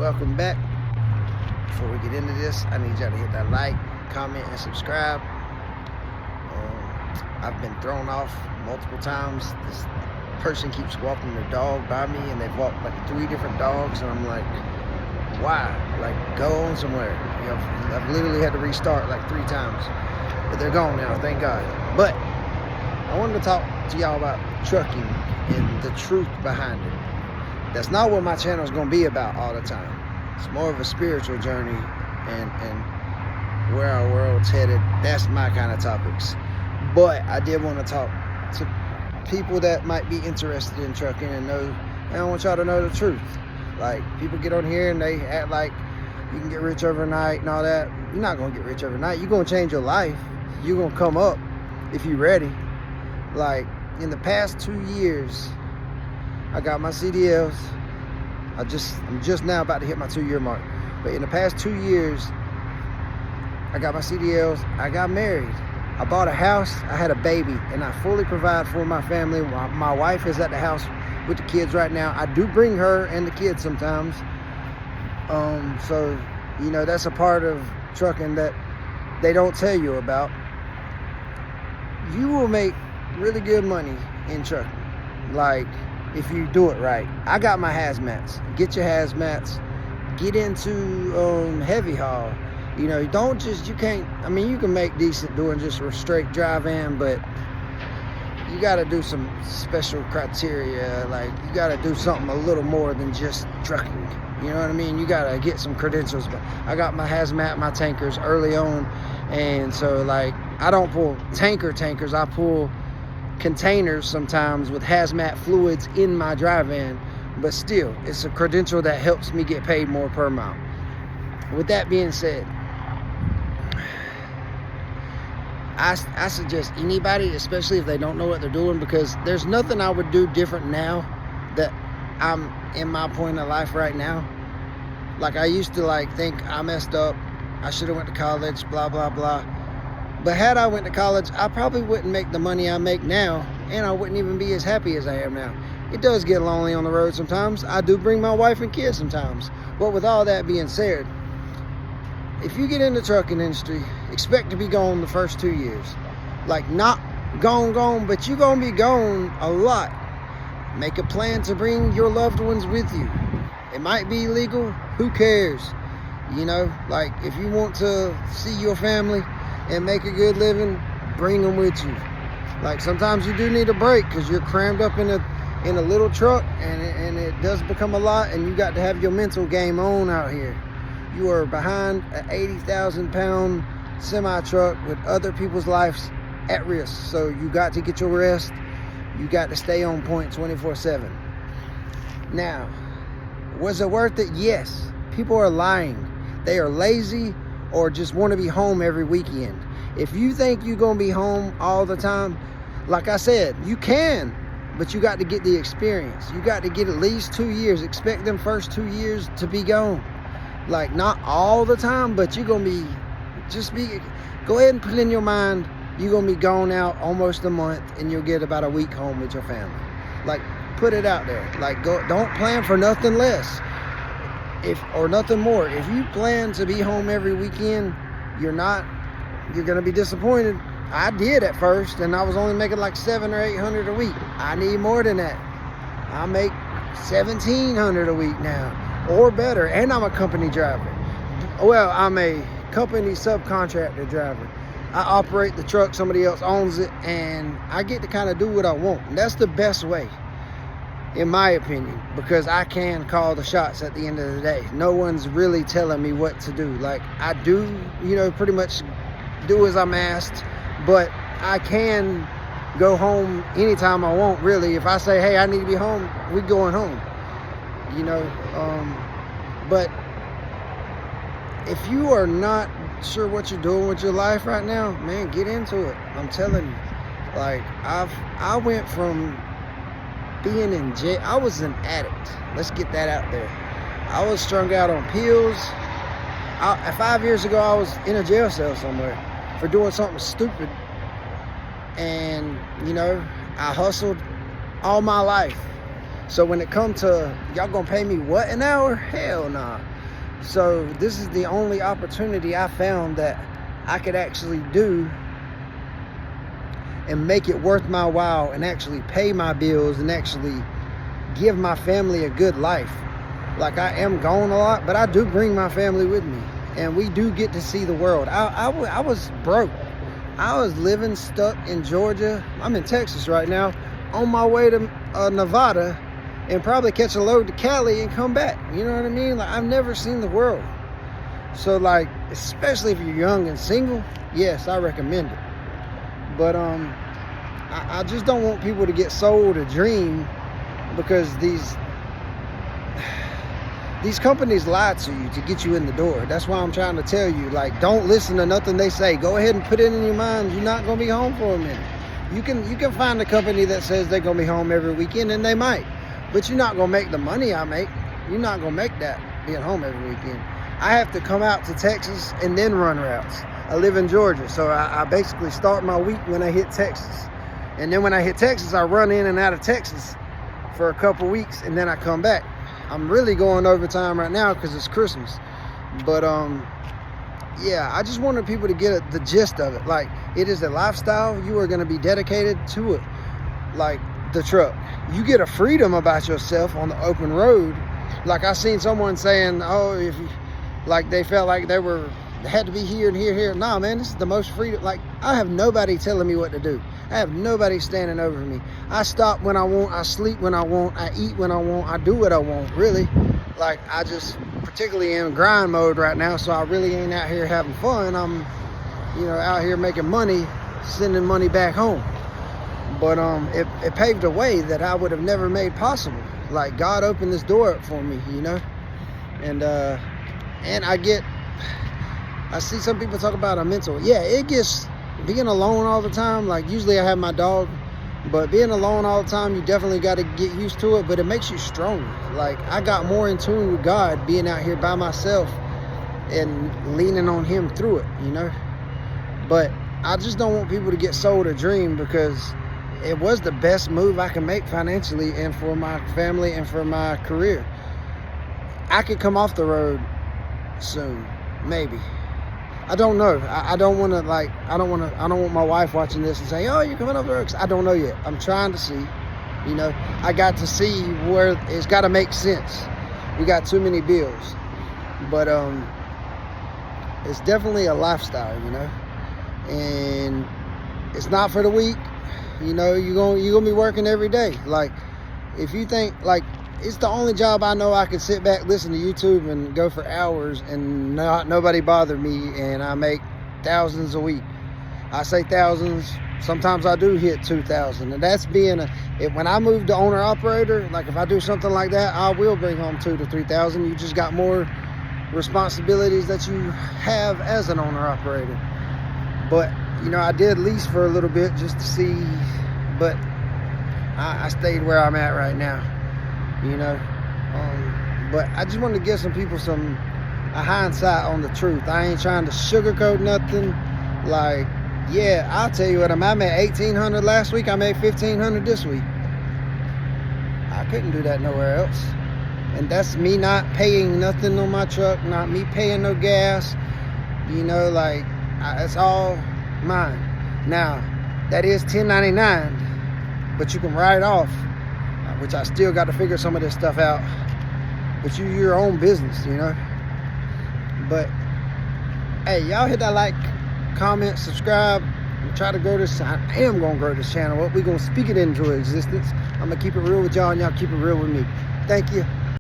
welcome back. Before we get into this, I need y'all to hit that like, comment, and subscribe. I've been thrown off multiple times. This person keeps walking their dog by me, and they've walked like 3 different dogs, and I'm like, why? Like, go on somewhere. You know, I've literally had to restart like 3 times, but they're gone now, thank God. But I wanted to talk to y'all about trucking and the truth behind it. That's not what my channel is going to be about all the time. It's more of a spiritual journey and where our world's headed. That's my kind of topics. But I did want to talk to people that might be interested in trucking and I want y'all to know the truth. Like, people get on here and they act like you can get rich overnight and all that. You're not going to get rich overnight. You're going to change your life. You're going to come up if you're ready. Like, in the past 2 years, I got my CDLs. I'm just now about to hit my 2-year mark. But in the past 2 years, I got my CDLs. I got married. I bought a house. I had a baby, and I fully provide for my family. My wife is at the house with the kids right now. I do bring her and the kids sometimes. So, you know, that's a part of trucking that they don't tell you about. You will make really good money in trucking. Like, if you do it right. I got my hazmats. Get your hazmats. Get into heavy haul. You know, you can make decent doing just a straight drive-in, but you got to do some special criteria. Like, you got to do something a little more than just trucking. You know what I mean? You got to get some credentials. But I got my hazmat, my tankers early on, and so, like, I don't pull tankers. I pull containers sometimes with hazmat fluids in my drive-in, but still, it's a credential that helps me get paid more per mile. With that being said, I suggest anybody, especially if they don't know what they're doing, because there's nothing I would do different now that I'm in my point of life right now. Like, I used to think I messed up, I should have went to college, blah blah blah. But had I went to college, I probably wouldn't make the money I make now, and I wouldn't even be as happy as I am now. It does get lonely on the road sometimes. I do bring my wife and kids sometimes. But with all that being said, if you get in the trucking industry, expect to be gone the first 2 years. Like, not gone, but you're going to be gone a lot. Make a plan to bring your loved ones with you. It might be illegal. Who cares? You know, like, if you want to see your family and make a good living, bring them with you. Like, sometimes you do need a break because you're crammed up in a little truck, and it does become a lot, and you got to have your mental game on out here. You are behind an 80,000 pound semi truck with other people's lives at risk. So you got to get your rest. You got to stay on point 24/7. Now, was it worth it? Yes. People are lying. They are lazy or just want to be home every weekend. If you think you're going to be home all the time, like I said, you can, but you got to get the experience. You got to get at least 2 years. Expect them first 2 years to be gone. Like, not all the time, but you're going to go ahead and put in your mind, you're going to be gone out almost a month, and you'll get about a week home with your family. Like, put it out there. Like, don't plan for nothing less. Or nothing more. If you plan to be home every weekend, you're going to be disappointed. I did at first, and I was only making like $700 or $800 a week. I need more than that. I make $1,700 a week now, or better, and I'm a company driver. Well, I'm a company subcontractor driver. I operate the truck, somebody else owns it, and I get to kind of do what I want. And that's the best way, in my opinion, because I can call the shots at the end of the day. No one's really telling me what to do. Like, I do, pretty much do as I'm asked, but I can go home anytime I want, really. If I say, hey, I need to be home, we're going home. But if you are not sure what you're doing with your life right now, man, get into it. I'm telling you. Like, I went from being in jail. I was an addict. Let's get that out there. I was strung out on pills. 5 years ago, I was in a jail cell somewhere for doing something stupid. And, I hustled all my life. So when it comes to, y'all gonna pay me what an hour? Hell nah. So this is the only opportunity I found that I could actually do and make it worth my while and actually pay my bills and actually give my family a good life. Like, I am gone a lot, but I do bring my family with me, and we do get to see the world. I was broke. I was living stuck in Georgia. I'm in Texas right now, on my way to Nevada, and probably catch a load to Cali and come back. You know what I mean? Like, I've never seen the world. So, like, especially if you're young and single, yes, I recommend it. But I just don't want people to get sold a dream, because these companies lie to you to get you in the door. That's why I'm trying to tell you, like, don't listen to nothing they say. Go ahead and put it in your mind, you're not going to be home for a minute. You can find a company that says they're going to be home every weekend, and they might. But you're not going to make the money I make. You're not going to make that being home every weekend. I have to come out to Texas and then run routes. I live in Georgia, so I basically start my week when I hit Texas. And then when I hit Texas, I run in and out of Texas for a couple weeks, and then I come back. I'm really going overtime right now because it's Christmas. But yeah, I just wanted people to get the gist of it. Like, it is a lifestyle. You are going to be dedicated to it. Like the truck, you get a freedom about yourself on the open road. Like, I seen someone saying, oh, if you, like, they felt like they had to be here and here. Nah, man, this is the most freedom. Like, I have nobody telling me what to do. I have nobody standing over me. I stop when I want. I sleep when I want. I eat when I want. I do what I want, really. Like, I just particularly in grind mode right now, so I really ain't out here having fun. I'm, out here making money, sending money back home. But it paved a way that I would have never made possible. Like, God opened this door up for me, And I see some people talk about a mental. Yeah, it gets, being alone all the time, like, usually I have my dog, but being alone all the time, you definitely got to get used to it, but it makes you stronger. Like, I got more in tune with God being out here by myself and leaning on him through it, But I just don't want people to get sold a dream, because it was the best move I can make financially and for my family and for my career. I could come off the road soon, maybe. I don't know. I don't want to, like, I don't want my wife watching this and say, oh, you're coming off the road. 'Cause I don't know yet. I'm trying to see, I got to see where it's got to make sense. We got too many bills, but it's definitely a lifestyle, and it's not for the weak. You're gonna be working every day. Like, if you think, like, it's the only job I know I can sit back, listen to YouTube, and go for hours and nobody bother me, and I make thousands a week. I say thousands. Sometimes I do hit 2,000, and that's being when I move to owner operator. Like, if I do something like that, I will bring home 2,000 to 3,000. You just got more responsibilities that you have as an owner operator. But I did lease for a little bit just to see, but I stayed where I'm at right now. But I just wanted to give some people a hindsight on the truth. I ain't trying to sugarcoat nothing. Like, yeah, I'll tell you what, I made $1,800 last week. I made $1,500 this week. I couldn't do that nowhere else. And that's me not paying nothing on my truck, not me paying no gas. It's all mine. Now, that is $10.99, but you can write it off, which I still got to figure some of this stuff out. But you're your own business, But, hey, y'all hit that like, comment, subscribe, and try to grow this. I am going to grow this channel up. We're going to speak it into existence. I'm going to keep it real with y'all, and y'all keep it real with me. Thank you.